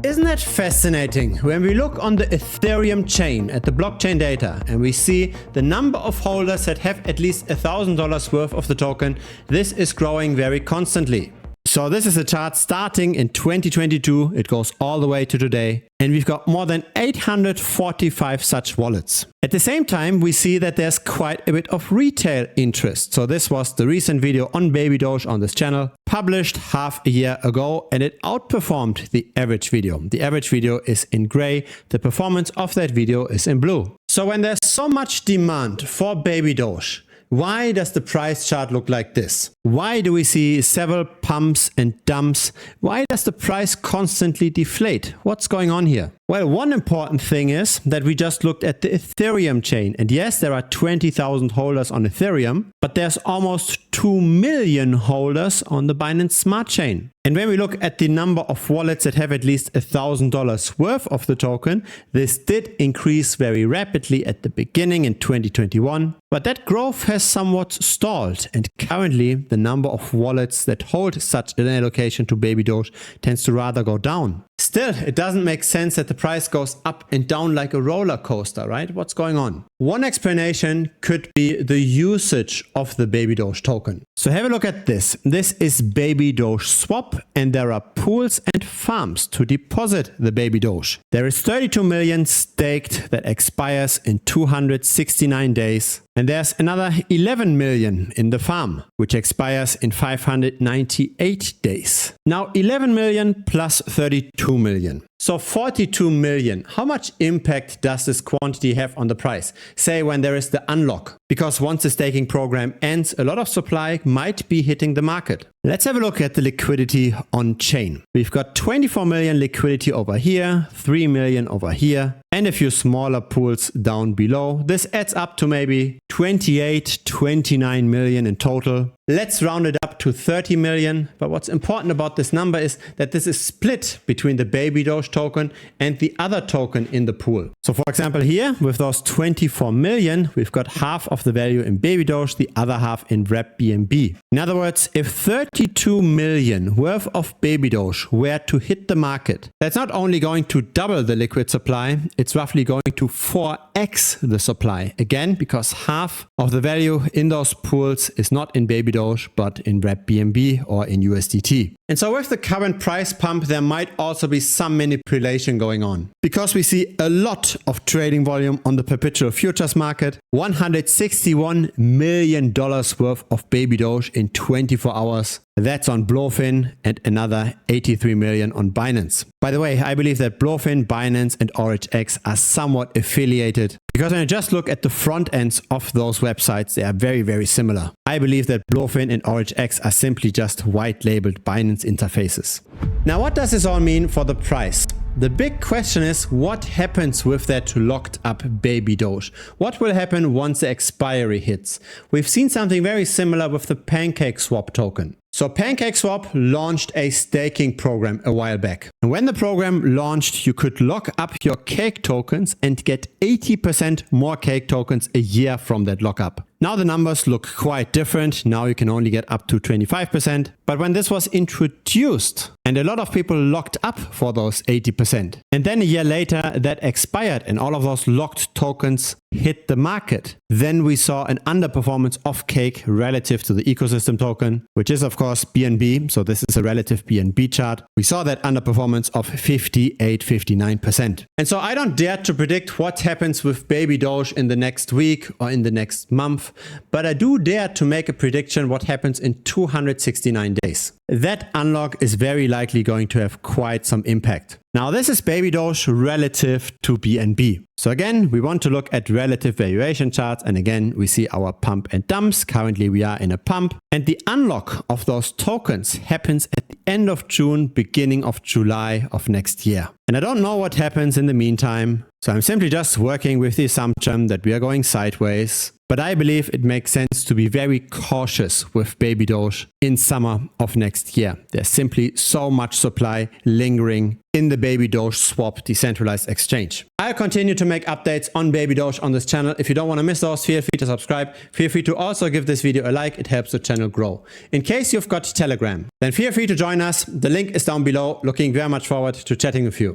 Isn't that fascinating? When we look on the Ethereum chain at the blockchain data and we see the number of holders that have at least $1,000 worth of the token, this is growing very constantly. So this is a chart starting in 2022, it goes all the way to today, and we've got more than 845 such wallets. At the same time, we see that there's quite a bit of retail interest. So this was the recent video on BabyDoge on this channel, published half a year ago, and it outperformed the average video. The average video is in gray, the performance of that video is in blue. So when there's so much demand for BabyDoge, why does the price chart look like this? Why do we see several pumps and dumps? Why does the price constantly deflate? What's going on here? Well, one important thing is that we just looked at the Ethereum chain. And yes, there are 20,000 holders on Ethereum, but there's almost 2 million holders on the Binance Smart Chain. And when we look at the number of wallets that have at least $1,000 worth of the token, this did increase very rapidly at the beginning in 2021. But that growth has somewhat stalled, and currently the number of wallets that hold such an allocation to BabyDoge tends to rather go down. Still, it doesn't make sense that the price goes up and down like a roller coaster, right? What's going on? One explanation could be the usage of the BabyDoge token. So have a look at this. This is BabyDoge Swap, and there are pools and farms to deposit the BabyDoge. There is 32 million staked that expires in 269 days. And there's another 11 million in the farm, which expires in 598 days. Now 11 million plus 32 million. So 42 million. How much impact does this quantity have on the price? Say when there is the unlock. Because once the staking program ends, a lot of supply might be hitting the market. Let's have a look at the liquidity on chain. We've got 24 million liquidity over here, 3 million over here, and a few smaller pools down below. This adds up to maybe 28, 29 million in total. Let's round it up to 30 million. But what's important about this number is that this is split between the BabyDoge token and the other token in the pool. So for example here, with those 24 million, we've got half of the value in BabyDoge, the other half in Wrap BNB. In other words, if 32 million worth of BabyDoge were to hit the market, that's not only going to double the liquid supply, it's roughly going to 4x the supply. Again, because half of the value in those pools is not in BabyDoge, but in Wrap BNB or in USDT. And so with the current price pump, there might also be some manipulation going on. Because we see a lot of trading volume on the perpetual futures market, $161 million worth of BabyDoge in 24 hours. That's on Blowfin, and another 83 million on Binance. By the way, I believe that Blowfin, Binance and OrangeX are somewhat affiliated, because when I just look at the front ends of those websites, they are very, very similar. I believe that Blowfin and OrangeX are simply just white labeled Binance interfaces. Now, what does this all mean for the price? The big question is, what happens with that locked up BabyDoge? What will happen once the expiry hits? We've seen something very similar with the PancakeSwap token. So PancakeSwap launched a staking program a while back. And when the program launched, you could lock up your cake tokens and get 80% more cake tokens a year from that lockup. Now the numbers look quite different. Now you can only get up to 25%. But when this was introduced, and a lot of people locked up for those 80%, and then a year later that expired and all of those locked tokens hit the market, then we saw an underperformance of cake relative to the ecosystem token, which is of course BNB. So this is a relative BNB chart. We saw that underperformance of 58-59%. And so I don't dare to predict what happens with BabyDoge in the next week or in the next month, but I do dare to make a prediction what happens in 269 days. That unlock is very likely going to have quite some impact. Now this is BabyDoge relative to BNB. So again, we want to look at relative valuation charts, and again we see our pump and dumps. Currently we are in a pump, and the unlock of those tokens happens at the end of June, beginning of July of next year. And I don't know what happens in the meantime, so I'm simply just working with the assumption that we are going sideways. But I believe it makes sense to be very cautious with BabyDoge in summer of next year. There's simply so much supply lingering in the BabyDoge swap decentralized exchange. I'll continue to make updates on BabyDoge on this channel. If you don't want to miss those, feel free to subscribe. Feel free to also give this video a like. It helps the channel grow. In case you've got Telegram, then feel free to join us. The link is down below. Looking very much forward to chatting with you.